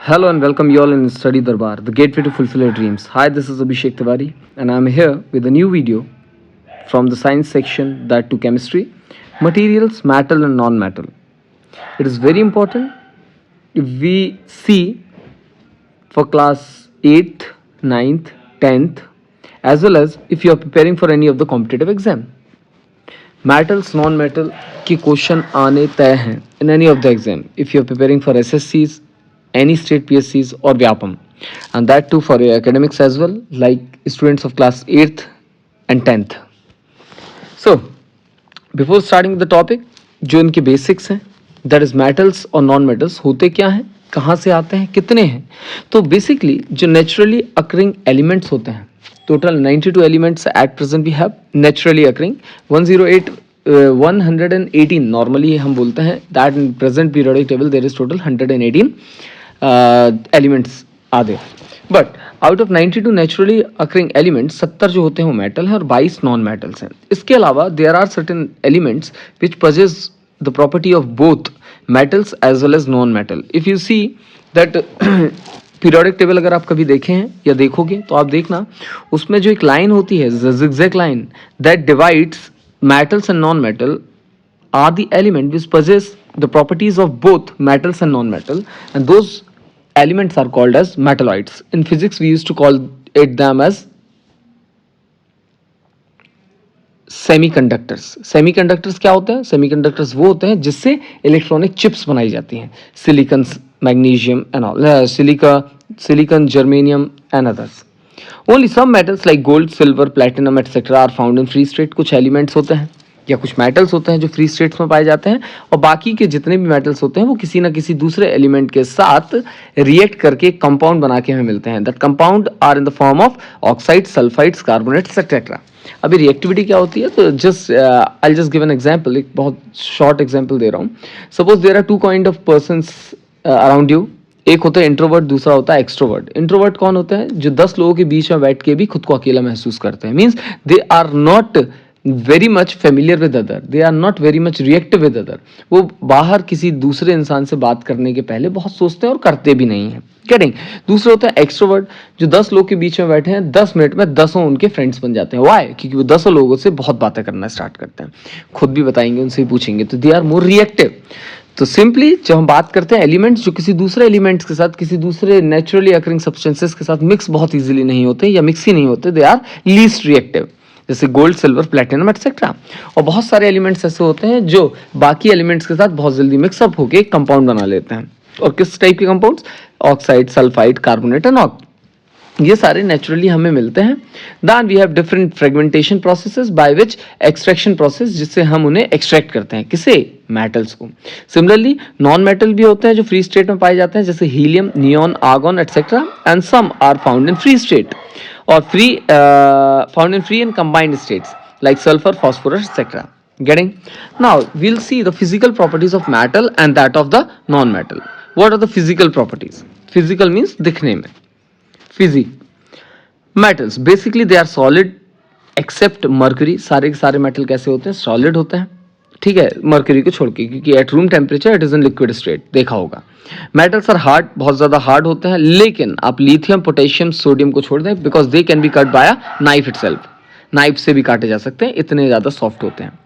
Hello and welcome you all in Study Darbar, the gateway to fulfill your dreams. Hi, this is Abhishek Tiwari and I am here with a new video from the science section, that to chemistry, materials, metal and non-metal. It is very important if we see for class 8th, 9th, 10th, as well as if you are preparing for any of the competitive exam. Metals, non-metal के question आने तय हैं in any of the exam if you are preparing for SSCs, any state PSCs or Vyapam, and that too for your academics as well, like students of class 8th and 10th. So before starting the topic, जो इनके basics हैं, that is metals और non metals होते क्या हैं, कहाँ से आते हैं, कितने हैं. तो बेसिकली जो नेचुरली अकरिंग एलिमेंट्स होते हैं, total 92 elements at present we have naturally occurring. 118 normally हम बोलते हैं that in present periodic table there is total 118 elements are there. But out of 92 naturally occurring elements 70 जो होते हैं वो मेटल हैं और 22 नॉन मेटल्स हैं. इसके अलावा there are certain elements which possess the property of both metals as well as non metal. If you see that periodic table अगर आप कभी देखे हैं या देखोगे तो आप देखना उसमें जो एक लाइन होती है zigzag line that divides metals and non-metal are the element which possess the properties of both metals and non-metal, and those elements are called as metalloids. In physics we used to call them as semiconductors. Semiconductors क्या होते हैं? Semiconductors वो होते हैं जिससे electronic chips बनाई जाती हैं. Silicon, magnesium and all, silicon, germanium and others. Only some metals like gold, silver, platinum etcetera are found in free state. कुछ एलिमेंट्स होते हैं या कुछ मेटल्स होते हैं जो फ्री स्टेट्स में पाए जाते हैं, और बाकी के जितने भी मेटल्स होते हैं वो किसी ना किसी दूसरे एलिमेंट के साथ रिएक्ट करके कंपाउंड बना के हमें मिलते हैं. That compound are in the form of oxide, sulphides, carbonates etcetera. अभी रिएक्टिविटी क्या होती है, तो just I just give an example, एक बहुत शॉर्ट एग्जांपल दे रहा हूँ. Suppose there are two kind of persons around you. एक होता है इंट्रोवर्ट, दूसरा होता है एक्सट्रोवर्ट. इंट्रोवर्ट कौन होता है? जो 10 लोगों के बीच में बैठ के भी खुद को अकेला महसूस करते हैं. Means they are not very much familiar with other, they are not very much reactive with other. वो बाहर किसी दूसरे इंसान से बात करने के पहले बहुत सोचते हैं और करते भी नहीं हैं. गेटिंग. दूसरा होता है एक्सट्रोवर्ट, जो 10 लोग के बीच में बैठे हैं, 10 मिनट में 10 उनके फ्रेंड्स बन जाते हैं. वाई? क्योंकि वो 10 लोगों से बहुत बातें करना स्टार्ट करते हैं, खुद भी बताएंगे, उनसे ही पूछेंगे. तो दे आर मोर रिएक्टिव. तो सिंपली जब हम बात करते हैं एलिमेंट्स जो किसी दूसरे एलिमेंट्स के साथ, किसी दूसरे नेचुरली अकरिंग सब्सटेंसेस के साथ मिक्स बहुत इजीली नहीं होते या मिक्स ही नहीं होते, दे आर लीस्ट रिएक्टिव. जैसे गोल्ड, सिल्वर, प्लेटिनम एटसेट्रा. और बहुत सारे एलिमेंट्स ऐसे होते हैं जो बाकी एलिमेंट्स के साथ बहुत जल्दी मिक्सअप होकर एक कंपाउंड बना लेते हैं. और किस टाइप के compounds? Oxide, sulphide, carbonate and all. ये सारे नेचुरली हमें मिलते हैं. Then we have different fragmentation processes by which extraction process, जिससे हम उन्हें एक्सट्रैक्ट करते हैं. किसे? मेटल्स को. सिमिलरली नॉन मेटल भी होते हैं जो फ्री स्टेट में पाए जाते हैं, जैसे helium, neon, argon etcetera, and some are found in free state और found in free and combined states like sulphur, phosphorus etcetera. Getting? Now we'll see the physical properties of metal and that of the non-metal. What are the physical properties? Physical means दिखने में. Physics. Metals basically they are solid except mercury. सारे के सारे metal कैसे होते हैं? Solid होते हैं. ठीक है, मर्क्यूरी को छोड़ के, क्योंकि at room temperature it is in liquid state, देखा होगा. मेटल्स आर हार्ड, बहुत ज्यादा हार्ड होते हैं, लेकिन आप लिथियम, पोटेशियम, सोडियम को छोड़ दें because they can B cut by a knife itself. Knife से भी काटे जा सकते हैं, इतने ज्यादा सॉफ्ट होते हैं.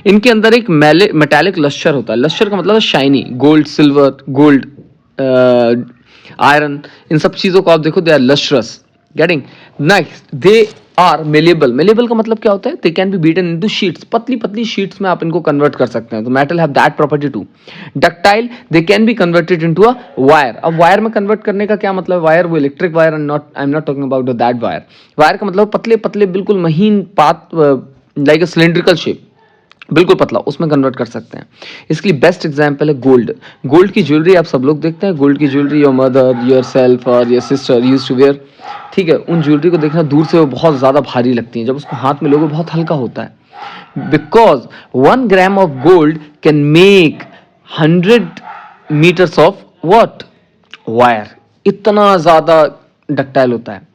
इनके अंदर एक मेटालिक लश्चर होता है. लश्चर का मतलब है shiny. Gold, silver, gold, iron, इन सब चीजों को आप देखो, they are lustrous. Getting? Next, they are malleable. Malleable का मतलब क्या होता है? They can be beaten into sheets. पतली पतली शीट्स में आप इनको कन्वर्ट कर सकते हैं. तो metal have that property too. Ductile, they can be converted into a wire. अब वायर में कन्वर्ट करने का क्या मतलब? वायर वो electric wire, and not, I am not talking about that wire. Wire का मतलब पतले पतले बिल्कुल महीन पात, लाइक अ सिलेंड्रिकल शेप, बिल्कुल पतला, उसमें कन्वर्ट कर सकते हैं. इसके लिए बेस्ट एग्जांपल है गोल्ड. गोल्ड की ज्वेलरी आप सब लोग देखते हैं. गोल्ड की jewellery your mother, yourself और your sister used to wear. ठीक है, उन ज्वेलरी को देखना दूर से वो बहुत ज़्यादा भारी लगती है, जब उसको हाथ में लोगे बहुत हल्का होता है. Because 1 gram of gold can make 100 metres of what? Wire. इतना ज़्यादा डक्टाइल होता है.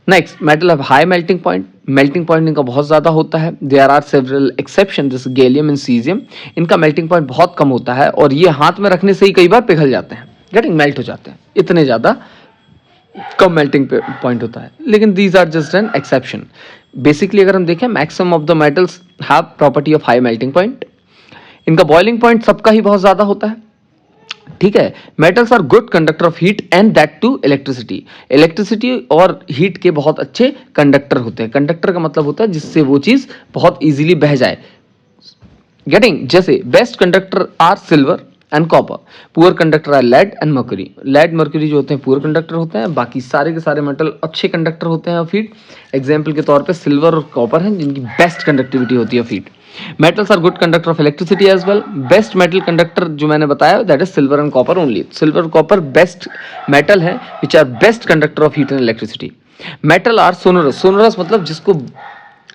Next, metal have high melting point. Melting point इनका बहुत ज़्यादा होता है. देयर आर सेवरल एक्सेप्शन, जैसे गैलियम एंड सीजियम. इनका मेल्टिंग पॉइंट बहुत कम होता है और ये हाथ में रखने से ही कई बार पिघल जाते हैं. गेटिंग, मेल्ट हो जाते हैं, इतने ज़्यादा कम मेल्टिंग पॉइंट होता है, लेकिन these are just an exception. Basically अगर हम देखें, maximum of the metals have property of high melting point, इनका बॉइलिंग पॉइंट सबका ही बहुत ज़्यादा होता है, ठीक है। Metals are good conductor of heat and that too electricity, electricity और हीट के बहुत अच्छे कंडक्टर होते हैं। कंडक्टर का मतलब होता है जिससे वो चीज़ बहुत ईजिली बह जाए। गेटिंग, जैसे best conductor are silver and copper, poor conductor are lead and mercury. Lead mercury जो होते हैं पुअर कंडक्टर होते हैं, बाकी सारे के सारे मेटल अच्छे कंडक्टर होते हैं ऑफ हीट। एग्जाम्पल के तौर पे सिल्वर और कॉपर हैं जिनकी बेस्ट कंडक्टिविटी होती है of heat. Metals are good conductor of electricity as well. Best metal conductor जो मैंने बताया that is silver and copper only. Silver copper best metal है which are best conductor of heat and electricity. Metal are sonorous, sonorous मतलब जिसको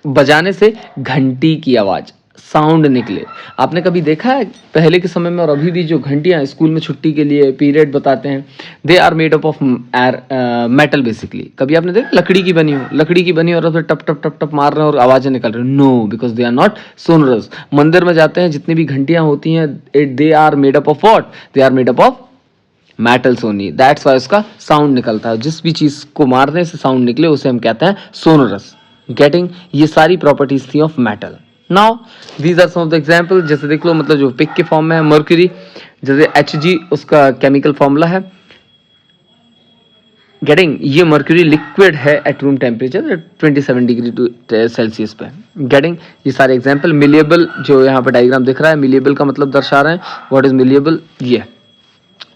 बजाने से घंटी की आवाज, साउंड निकले। आपने कभी देखा है पहले के समय में और अभी भी जो घंटियां स्कूल में छुट्टी के लिए पीरियड बताते हैं, they are made up of metal basically. कभी आपने देखा लकड़ी की बनी हो, लकड़ी की बनी और फिर टप टप टप टप मार रहे हैं और आवाजें निकल रही, no, because they are not sonorous. मंदिर में जाते हैं जितनी भी घंटियां होती हैं, they are made up of what, they are made up of metals only, that's why उसका साउंड निकलता है। जिस भी चीज को मारने से साउंड निकले उसे हम कहते हैं सोनोरस। गेटिंग, ये सारी प्रॉपर्टीज थी of metal. Now these are some of the example, जैसे देख लो, मतलब जो पिक के फॉर्म में है मर्क्यूरी, जैसे Hg उसका केमिकल फॉर्मूला है। गेटिंग, ये मर्क्यूरी लिक्विड है at room temperature 27 degree Celsius पे। गेटिंग, ये सारे एग्जाम्पल। मिलिएबल जो यहाँ पे डायग्राम दिख रहा है, मिलिएबल का मतलब दर्शा रहे हैं, व्हाट इज मिलिएबल, ये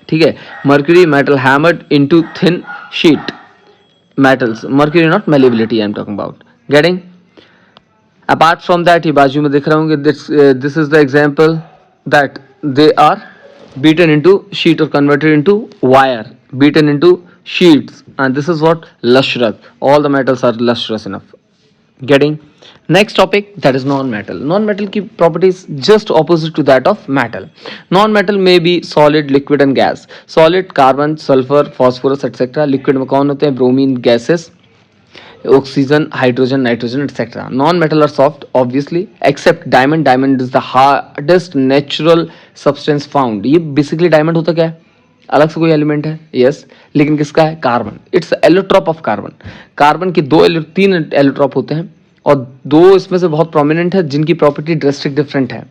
ठीक है। Mercury metal hammered into thin sheet metals, mercury not malleability I am talking about. Getting, apart from that, ये बाजू में दिख रहा होंगे, this is the example that they are beaten into sheet or converted into wire, beaten into sheets, and this is what lustrous, all the metals are lustrous enough. Getting, next topic, that is non-metal. Non-metal की properties just opposite to that of metal. Non-metal may be solid, liquid and gas. Solid carbon, sulfur, phosphorus etc. Liquid में कौन होते हैं, bromine gases, oxygen, hydrogen, nitrogen etc. Non-metal are soft obviously except diamond. Diamond is the hardest natural substance found. ये basically diamond होता क्या है, अलग से कोई एलिमेंट है, यस, लेकिन किसका है, carbon. It's allotrope of carbon. Carbon के तीन एलोट्रॉप होते हैं और दो इसमें से बहुत प्रोमिनेंट है जिनकी प्रॉपर्टी ड्रेस्टिक डिफरेंट है।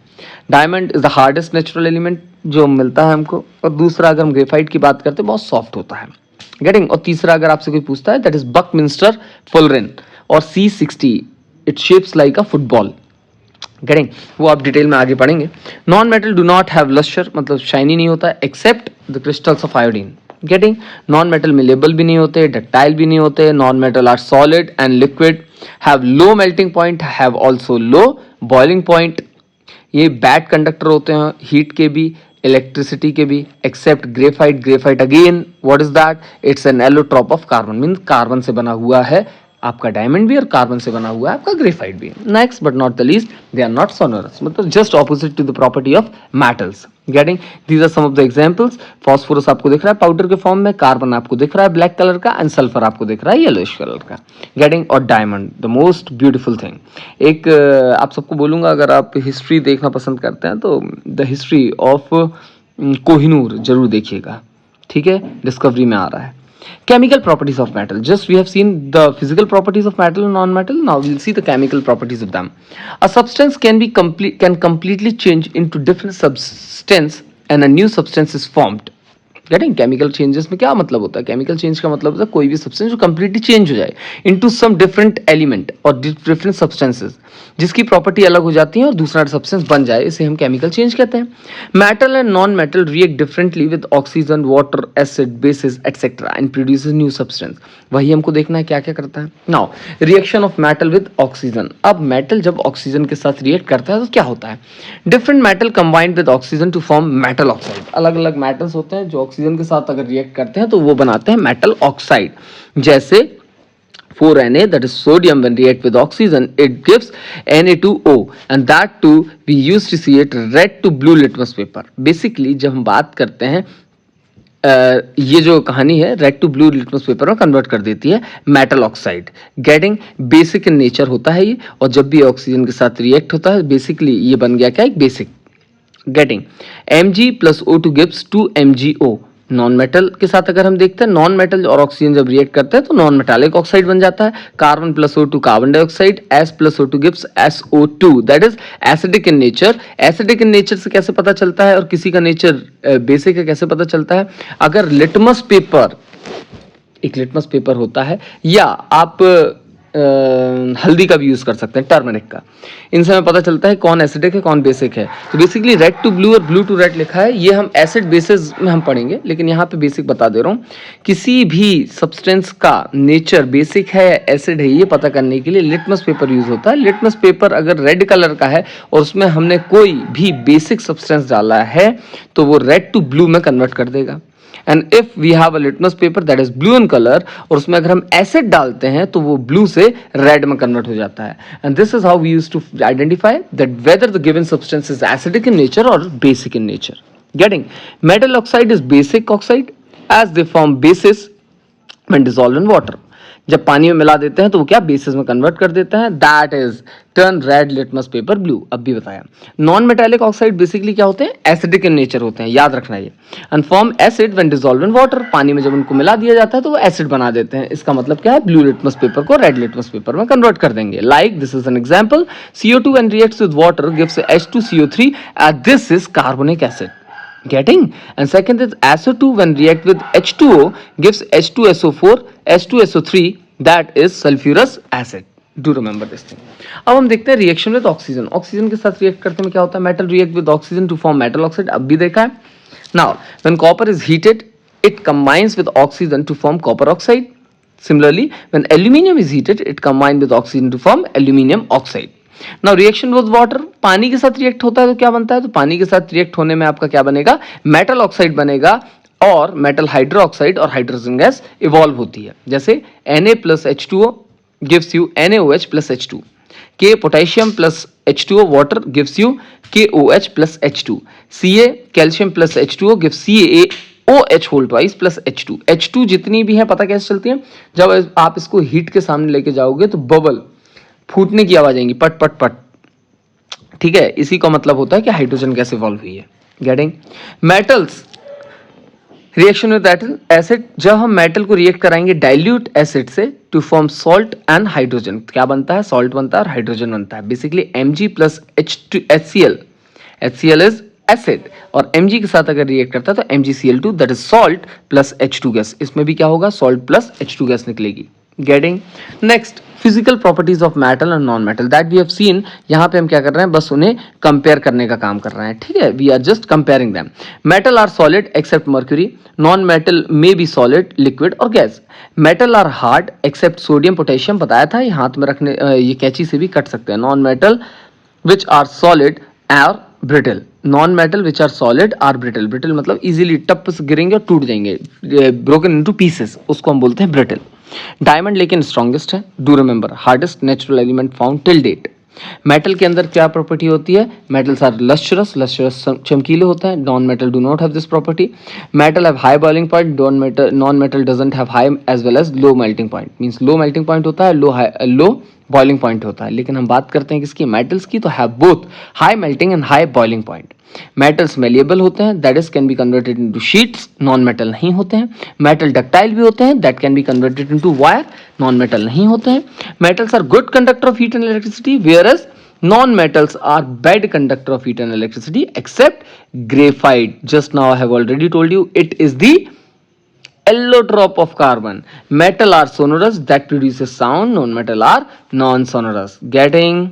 Diamond is the hardest natural element जो मिलता है हमको, और दूसरा अगर हम ग्रेफाइट की बात करते हैं बहुत सॉफ्ट होता है। गेटिंग, और तीसरा अगर आपसे कोई पूछता है दैट इज बकमिंस्टर फुलरेन और C60, it shapes like a football. Getting, वो आप डिटेल में आगे पढ़ेंगे। Non metal do not have lustre, मतलब शाइनी नहीं होता है, except the crystals of iodine. Getting, non metal malleable भी नहीं होते, डक्टाइल भी नहीं होते। Non metal are solid and liquid, have low melting point, have also low boiling point. ये बैड कंडक्टर होते हैं हीट के भी, इलेक्ट्रिसिटी के भी, accept graphite. Graphite again what is that, it's an allotrope of carbon, mean carbon से बना हुआ है आपका डायमंड भी और कार्बन से बना हुआ है आपका ग्रेफाइट भी। Next but not the least, they are not sonorous, मतलब just opposite to the property of metals. Getting, these are some of the examples. Phosphorus आपको दिख रहा है पाउडर के फॉर्म में, कार्बन आपको दिख रहा है ब्लैक कलर का, एंड सल्फर आपको दिख रहा है येलोइश कलर का। गेटिंग, और diamond the most beautiful thing. एक आप सबको बोलूंगा, अगर आप हिस्ट्री देखना पसंद करते हैं तो द हिस्ट्री ऑफ कोहिनूर जरूर देखिएगा, ठीक है, डिस्कवरी में आ रहा है। Chemical properties of metal. Just we have seen the physical properties of metal and non-metal. Now we'll see the chemical properties of them. A substance can completely change into different substance and a new substance is formed. Getting, chemical changes में क्या मतलब होता है, chemical change का मतलब होता है कोई भी सब्सटेंस जो कंप्लीटली चेंज हो जाए इनटू सम डिफरेंट एलिमेंट और डिफरेंट सब्सटेंसेस, जिसकी प्रॉपर्टी अलग हो जाती है और दूसरा सब्सटेंस बन जाए, इसे हम केमिकल चेंज कहते हैं। Metal and non metal react differently with oxygen, water, acid, bases etcetera and produces new substance. वही हमको देखना है क्या क्या करता है। Now, reaction of metal with oxygen. अब मेटल जब ऑक्सीजन के साथ रिएक्ट करता है तो क्या होता है, different metal combined with oxygen to form metal oxide. अलग अलग मेटल्स होते हैं जो ऑक्सीजन के साथ अगर रिएक्ट करते हैं तो वो बनाते हैं मेटल ऑक्साइड। जैसे 4Na, that is sodium, when react with oxygen it gives Na2O and that too we used to see it red to blue litmus paper. Basically जब हम बात करते हैं ये जो कहानी है red to blue litmus paper में कन्वर्ट कर देती है metal oxide. Getting, basic in nature होता है ये, और जब भी ऑक्सीजन के साथ रिएक्ट होता है बेसिकली ये बन गया क्या, एक basic. Getting, Mg plus O2 gives 2MgO non metal के साथ अगर हम देखते हैं, नॉन मेटल और ऑक्सीजन जब रिएक्ट करते हैं तो नॉन मेटालिक ऑक्साइड बन जाता है। Carbon plus O2 carbon dioxide, S plus O2 gives SO2, that is acidic in nature. Acidic in nature से कैसे पता चलता है और किसी का नेचर बेसिक है कैसे पता चलता है? अगर लिटमस पेपर, एक लिटमस पेपर होता है, या आप हल्दी का भी यूज कर सकते हैं, टर्मरिक का, इनसे हमें पता चलता है कौन एसिडिक है कौन बेसिक है। तो बेसिकली रेड टू ब्लू और ब्लू टू रेड लिखा है, ये हम एसिड बेसिस में हम पढ़ेंगे, लेकिन यहाँ पे बेसिक बता दे रहा हूँ। किसी भी सब्सटेंस का नेचर बेसिक है या एसिड है, ये पता करने के लिए लिटमस पेपर यूज होता है। लिटमस पेपर अगर रेड कलर का है और उसमें हमने कोई भी बेसिक सब्सटेंस डाला है तो वो रेड टू ब्लू में कन्वर्ट कर देगा। And if we have a litmus paper that is blue in colour और उसमें अगर हम एसिड डालते हैं तो वो ब्लू से रेड में कन्वर्ट हो जाता है। And this is how we use to identify that whether the given substance is acidic in nature और basic in nature. Getting? Metal oxide is basic oxide as they form bases when dissolved in water। जब पानी में मिला देते हैं तो वो क्या बेसिस में कन्वर्ट कर देते हैं, that is turn red litmus paper blue. अब भी बताया। नॉन मेटालिक ऑक्साइड बेसिकली क्या होते हैं? एसिडिक इन नेचर होते हैं, याद रखना ये। And form acid when dissolved in water, पानी में जब उनको मिला दिया जाता है तो वो एसिड बना देते हैं। इसका मतलब क्या है? ब्लू लिटमस पेपर को रेड लिटमस पेपर में कन्वर्ट कर देंगे। Like this is an example, CO2 when reacts with water gives H2CO3 and this is carbonic acid। Getting? And second is SO2 when react with H2O gives H2SO4, H2SO3, that is sulfurous acid। Do remember this thing। अब हम देखते हैं reaction with oxygen. Oxygen के साथ react करते में क्या होता है? Metal react with oxygen to form metal oxide, अब भी देखा है। Now when copper is heated it combines with oxygen to form copper oxide. Similarly, when aluminium is heated, it combines with oxygen to form aluminium oxide। Now reaction with water, पानी के साथ react होता है तो क्या बनता है? तो पानी के साथ रिएक्ट होने में आपका क्या बनेगा? मेटल ऑक्साइड बनेगा और मेटल हाइड्रोक्साइड और हाइड्रोजन गैस इवॉल्व होती है। जैसे Na plus H2O gives you NaOH plus H2, K potassium plus H2O water gives you KOH plus H2, Ca calcium plus H2O gives CaOH whole twice plus H2। H2 जितनी भी है पता कैसे चलती है? जब आप इसको हीट के सामने लेके जाओगे तो बबल फूटने की आवाज आएंगी, पट पट पट। ठीक है, इसी का मतलब होता है कि हाइड्रोजन गैस इवॉल्व हुई है। Getting? Metals reaction with acid, जब हम मेटल को रिएक्ट कराएंगे डाइल्यूट एसिड से to form salt and hydrogen, क्या बनता है? सॉल्ट बनता है और हाइड्रोजन बनता है। Basically Mg plus HCl, HCl is acid और Mg के साथ अगर रिएक्ट करता है तो MgCl2 that is salt plus H2 gas. इसमें भी क्या होगा? सॉल्ट प्लस H2 गैस निकलेगी। Getting? Next, physical properties of metal and non metal that we have seen. यहाँ पे हम क्या कर रहे हैं? बस उन्हें कंपेयर करने का काम कर रहे हैं। ठीक है, we are just comparing them. Metal are solid except mercury, non metal may be solid, liquid और gas. Metal are hard except sodium potassium, बताया था, ये हाथ में रखने ये कैंची से भी कट सकते हैं। Non metal which are solid are brittle, non metal which are solid are brittle. Brittle मतलब इजीली टप से गिरेंगे और टूट जाएंगे, ब्रोकन इनटू पीसेस, उसको हम बोलते हैं ब्रिटल। डायमंड लेकिन स्ट्रॉन्गेस्ट है, do remember, hardest natural element found till date. Metal के अंदर क्या प्रॉपर्टी होती है? मेटल्स आर लस्ट्रस, लस्ट्रस चमकीले होते हैं। Non metal do not have this property. Metal have high boiling point, non metal doesn't have high as well as low melting point. Means low melting point होता है, लो boiling point होता है। लेकिन हम बात करते हैं किसकी? मेटल्स की, तो have both high melting and high boiling point. Metals malleable होते हैं, that is can be converted into sheets, non metal नहीं होते हैं। मेटल डक्टाइल भी होते हैं, that can be converted into wire, non metal नहीं होते हैं। Metals are good conductor of heat and electricity, whereas non-metals are bad conductor of heat and electricity except graphite. Just now I have already told you it is the allotrope of carbon. Metal are sonorous, that produces sound. Non-metal are non-sonorous. Getting?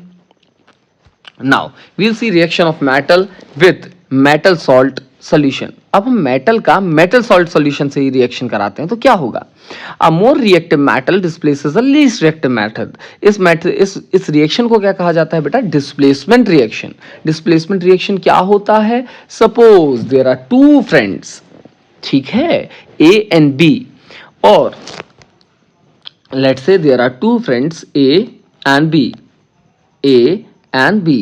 Now we'll see reaction of metal with metal salt solution। अब हम metal का metal salt solution से ही reaction कराते हैं तो क्या होगा? A more reactive metal displaces a least reactive metal. इस रिएक्शन को क्या कहा जाता है बेटा? Displacement reaction. डिस्प्लेसमेंट रिएक्शन क्या होता है? Suppose there are two friends, ठीक है, A एंड B, और let's say there are two friends A and B, A and B,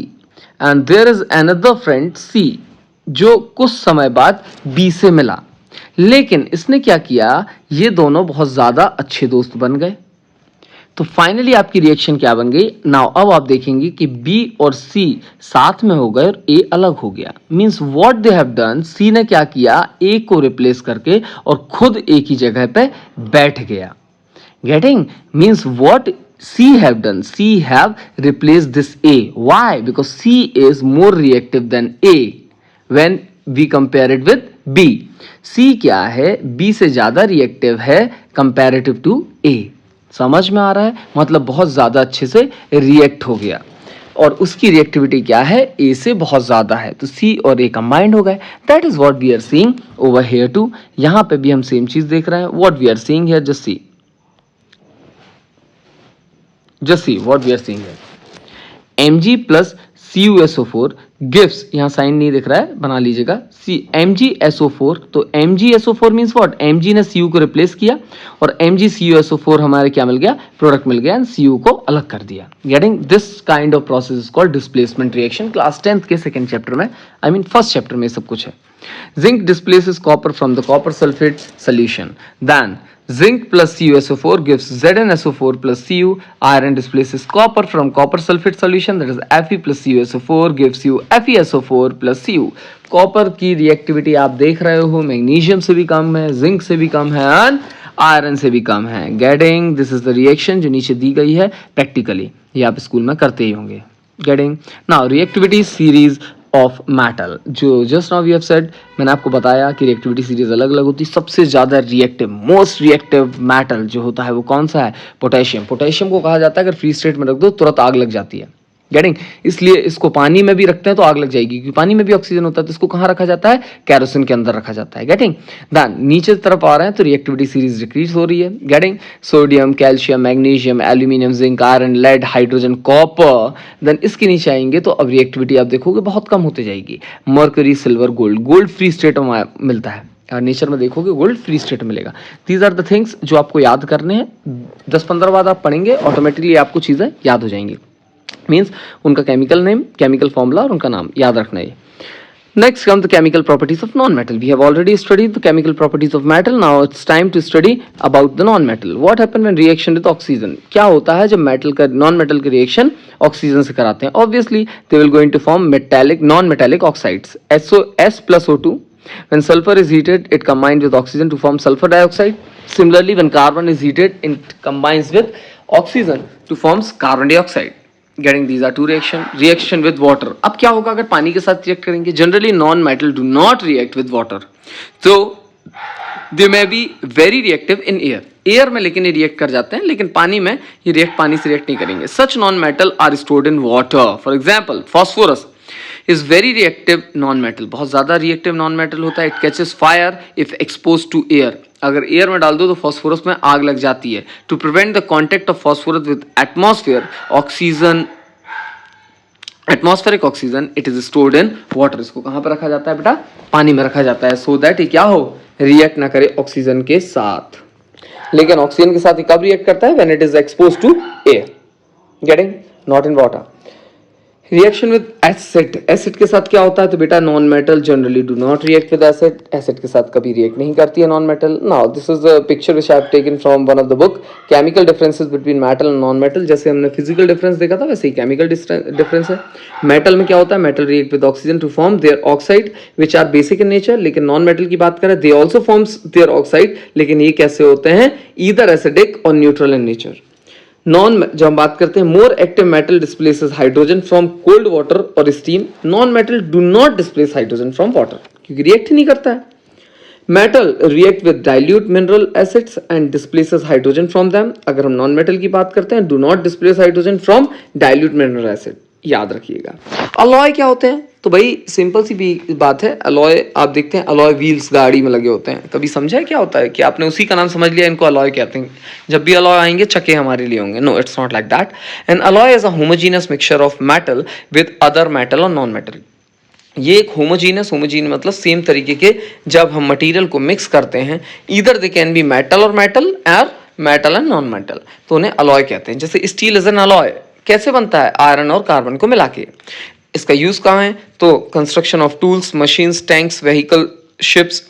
and there is another friend C जो कुछ समय बाद B से मिला। लेकिन इसने क्या किया? ये दोनों बहुत ज्यादा अच्छे दोस्त बन गए। तो फाइनली आपकी रिएक्शन क्या बन गई? नाउ अब आप देखेंगे कि बी और सी साथ में हो गए और ए अलग हो गया। Means what they have done, C ने क्या किया, ए को रिप्लेस करके और खुद ए की जगह पे बैठ गया। Getting? Means what C have done, C have replaced this A. Why? Because C is more reactive than A when we compare it with B. C क्या है, B से ज्यादा रिएक्टिव है कंपैरेटिव टू A. समझ में आ रहा है? मतलब बहुत ज्यादा अच्छे से रिएक्ट हो गया और उसकी रिएक्टिविटी क्या है, A से बहुत ज्यादा है, तो C और A कंबाइंड हो गए। That is what we are seeing over here too. यहां पे भी हम सेम चीज देख रहे हैं। What we are seeing here, just see, just see what we are seeing here. Mg plus CuSO4 gives, यहाँ साइन नहीं दिख रहा है, बना लीजिएगा, MgSO4, तो MgSO4 मीन्स व्हाट, Mg ने Cu को रिप्लेस किया और MgCuSO4 हमारे क्या मिल गया, प्रोडक्ट मिल गया एंड Cu को अलग कर दिया। Getting? This kind of process is called displacement reaction. Class 10th के सेकंड चैप्टर में, आई मीन फर्स्ट चैप्टर में सब कुछ है। Zinc displaces copper from the copper sulfate solution. Then zinc plus CuSO4 gives ZnSO4 plus Cu. Iron displaces copper from copper sulfate solution, that is Fe plus CuSO4 gives you FeSO4 plus Cu. Copper की reactivity आप देख रहे हो, magnesium से भी कम है, zinc से भी कम है एंड आयरन से भी कम है। Getting? This is the reaction जो नीचे दी गई है प्रैक्टिकली, ये आप स्कूल में करते ही होंगे। Getting? Now reactivity series of metal, जो just now we have said, मैंने आपको बताया कि रिएक्टिविटी सीरीज अलग अलग होती है। सबसे ज्यादा रिएक्टिव, मोस्ट रिएक्टिव मेटल जो होता है वो कौन सा है? पोटेशियम। पोटेशियम को कहा जाता है अगर फ्री स्टेट में रख दो तुरंत आग लग जाती है। गेटिंग? इसलिए इसको पानी में भी रखते हैं तो आग लग जाएगी, क्योंकि पानी में भी ऑक्सीजन होता है, तो इसको कहाँ रखा जाता है? कैरोसिन के अंदर रखा जाता है। गेटिंग? देन नीचे तरफ आ रहे हैं तो रिएक्टिविटी सीरीज डिक्रीज हो रही है। Getting? Sodium, calcium, magnesium, aluminium, zinc, iron, lead, hydrogen, copper. Then इसके नीचे आएंगे तो अब रिएक्टिविटी आप देखोगे बहुत कम होती जाएगी। Mercury, silver, gold. Gold free state में मिलता है और नेचर में देखोगे गोल्ड फ्री स्टेट में मिलेगा। दीज आर द थिंग्स जो आपको याद करने हैं। 10-15 बाद आप पढ़ेंगे, ऑटोमेटिकली आपको चीज़ें याद हो जाएंगी। मीन्स उनका केमिकल नेम, केमिकल फॉर्मूला और उनका नाम याद रखना है। Next come the chemical properties of non-metal. We have already studied the chemical properties of metal. Now it's time to study about the non-metal. What happen when reaction with oxygen? क्या होता है जब metal का non-metal का reaction oxygen से कराते हैं? Obviously they will going to form metallic, non-metallic oxides. S plus O2. When sulfur is heated, it combines with oxygen to form sulfur dioxide. Similarly, when carbon is heated, it combines with oxygen to form carbon dioxide. Getting? These are two reaction with water. अब क्या होगा अगर पानी के साथ react करेंगे? Generally non metal do not react with water, तो they may be very reactive in air में, लेकिन ये रिएक्ट कर जाते हैं, लेकिन पानी में ये पानी से रिएक्ट नहीं करेंगे। Such non metal are stored in water. For example phosphorus is very reactive non metal, बहुत ज्यादा रिएक्टिव नॉन मेटल होता है। It catches fire if expose to air, अगर एयर में डाल दो तो फॉस्फोरस में आग लग जाती है। To prevent the contact of phosphorus with atmosphere oxygen, atmospheric oxygen, it is stored in water. इसको कहां पर रखा जाता है बेटा? पानी में रखा जाता है, सो दैट ये क्या हो, रिएक्ट ना करे ऑक्सीजन के साथ। लेकिन ऑक्सीजन के साथ ये कब रिएक्ट करता है? When it is expose to air. Getting? Not in water. Reaction with acid, acid के साथ क्या होता है? तो बेटा non metal generally do not react with acid, acid के साथ कभी रिएक्ट नहीं करती है non metal. Now this is the picture which I have taken from one of the book, chemical differences between metal and non metal. जैसे हमने physical difference देखा था वैसे ही केमिकल डिफरेंस है। मेटल में क्या होता है? Metal react with oxygen to form their oxide which are basic in nature. लेकिन नॉन मेटल की बात करें, they also forms their oxide, लेकिन ये कैसे होते हैं? ईदर एसिडिक और न्यूट्रल इन नेचर। जब हम बात करते हैं more active metal displaces hydrogen from cold water और steam. Non metal do not displace hydrogen from water, क्योंकि रिएक्ट ही नहीं करता है। Metal react with dilute mineral acids and displaces hydrogen from them. अगर हम नॉन मेटल की बात करते हैं, do not displace hydrogen from dilute mineral acid, याद रखिएगा। अलॉय क्या होते हैं? तो भाई सिंपल सी भी बात है, अलॉय आप देखते हैं, अलॉय व्हील्स गाड़ी में लगे होते हैं। कभी समझा है क्या होता है? कि आपने उसी का नाम समझ लिया, इनको अलॉय कहते हैं। जब भी अलॉय आएंगे चक्के हमारे लिए होंगे। No, it's not like that. An alloy is a homogeneous mixture of metal with other metal और नॉन मेटल। ये एक होमोजीनियस मतलब सेम तरीके के जब हम मटेरियल को मिक्स करते हैं, either they can B metal और मेटल एंड नॉन मेटल, तो उन्हें अलॉय कहते हैं। जैसे स्टील इज एन अलॉय, कैसे बनता है? आयरन और कार्बन को मिला के। इसका यूज कहाँ है? तो construction of tools, machines, tanks, vehicle, ships,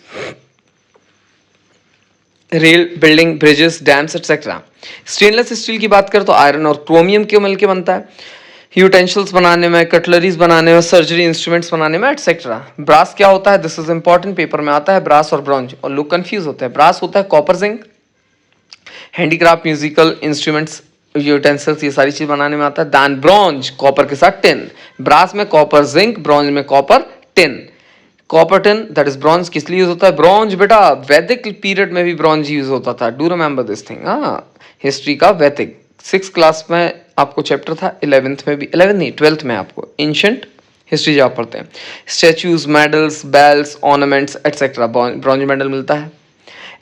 rail, building, bridges, dams etcetera. Stainless steel की बात करें तो आयरन और क्रोमियम के मिलकर बनता है, यूटेंसिल्स बनाने में, कटलरीज बनाने में, सर्जरी इंस्ट्रूमेंट्स बनाने में एटसेट्रा। ब्रास क्या होता है? दिस इज इंपॉर्टेंट, पेपर में आता है, ब्रास और ब्रॉन्ज, और लोग कंफ्यूज होते हैं। ब्रास होता है copper zinc, handicraft, musical instruments, utensils, ये सारी चीज बनाने में आता है। दैन ब्रॉन्ज, कॉपर के साथ टिन। ब्रास में कॉपर जिंक, ब्रॉन्ज में copper tin. Copper tin that is bronze किस लिए यूज होता है? ब्रॉन्ज बेटा वैदिक पीरियड में भी ब्रॉन्ज यूज होता था, डू रिमेंबर दिस थिंग। हाँ, हिस्ट्री का वैदिक 6th क्लास में आपको चैप्टर था, 11th में भी, 11th नहीं 12th में आपको एंशिएंट हिस्ट्री जब आप पढ़ते हैं। Statues, medals, bells, ornaments etcetera, bronze medal मिलता है।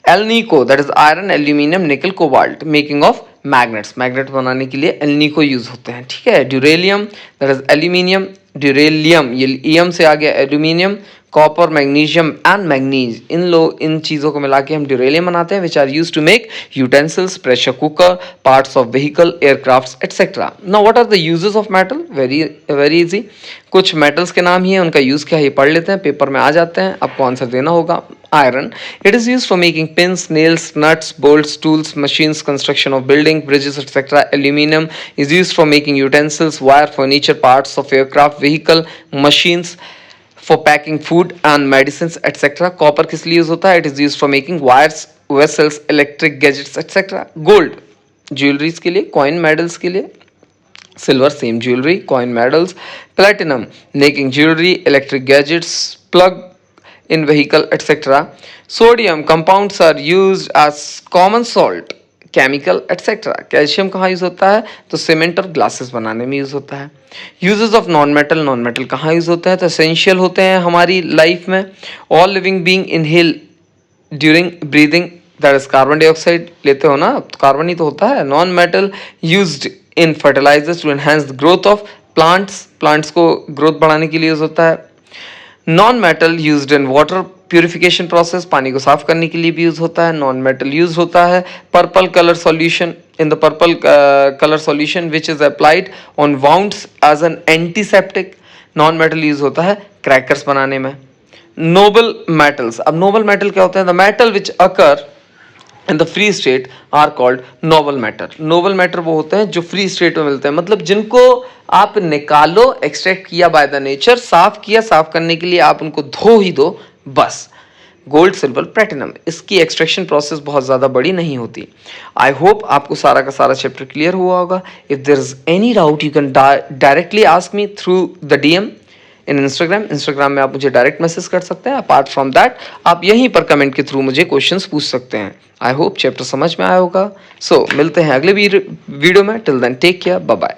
Alnico that is iron, aluminium, nickel, cobalt, making of magnets, magnet बनाने के लिए एल्निको यूज होते हैं, ठीक है। Duralumin that is aluminium, duralumin ये ईएम से आ गया, aluminium, copper, magnesium and manganese, इन चीजों को मिला के हम ड्यूरेलियम बनाते हैं, which are used to make utensils, pressure cooker, parts of vehicle, aircraft etcetera. Now what are the uses of metal? Very very easy, कुछ मेटल्स के नाम ही है, उनका यूज क्या है ये पढ़ लेते हैं, पेपर में आ जाते हैं, आपको आंसर देना होगा। Iron, it is used for making pins, nails, nuts, bolts, tools, machines, construction of building, bridges, etc. Aluminum is used for making utensils, wire, furniture, parts of aircraft, vehicle, machines, for packing food and medicines, etc. Copper किस लिए use होता है? It is used for making wires, vessels, electric gadgets, etc. Gold, jewelleries के लिए, coin medals के लिए, silver same jewelry, coin medals, platinum making jewelry, electric gadgets, plug in vehicle etc. Sodium compounds are used as common salt, chemical etc. Calcium कहाँ use होता है? तो cement और glasses बनाने में यूज होता है। Uses of non metal, non metal कहाँ यूज होता है? तो एसेंशियल होते हैं हमारी लाइफ में। All living being inhale during breathing, that is carbon dioxide लेते हो ना, तो कार्बन ही तो होता है। Non metal used in fertilisers to enhance the growth of plants, plants को ग्रोथ बढ़ाने के लिए यूज होता है। Non metal used in water purification process, पानी को साफ करने के लिए भी यूज होता है। नॉन मेटल यूज होता है purple colour solution, in the purple colour solution which is applied on wounds as an antiseptic. Non metal use होता है क्रैकर्स बनाने में। नोबल मेटल्स, अब नोबल मेटल क्या होता है? The metal which occur in the free state are called noble matter. Noble matter वो होते हैं जो फ्री स्टेट में मिलते हैं, मतलब जिनको आप निकालो, एक्सट्रैक्ट किया बाय द नेचर, साफ किया, साफ करने के लिए आप उनको धो ही दो बस। गोल्ड, सिल्वर, प्लेटिनम, इसकी एक्सट्रैक्शन प्रोसेस बहुत ज़्यादा बड़ी नहीं होती। आई होप आपको सारा का सारा चैप्टर क्लियर हुआ होगा। If there is any doubt you can directly ask me through the DM in Instagram में आप मुझे डायरेक्ट मैसेज कर सकते हैं। अपार्ट फ्रॉम दैट आप यहीं पर कमेंट के थ्रू मुझे क्वेश्चंस पूछ सकते हैं। आई होप चैप्टर समझ में आया होगा। सो मिलते हैं अगले वीडियो में। Till then take care, bye bye.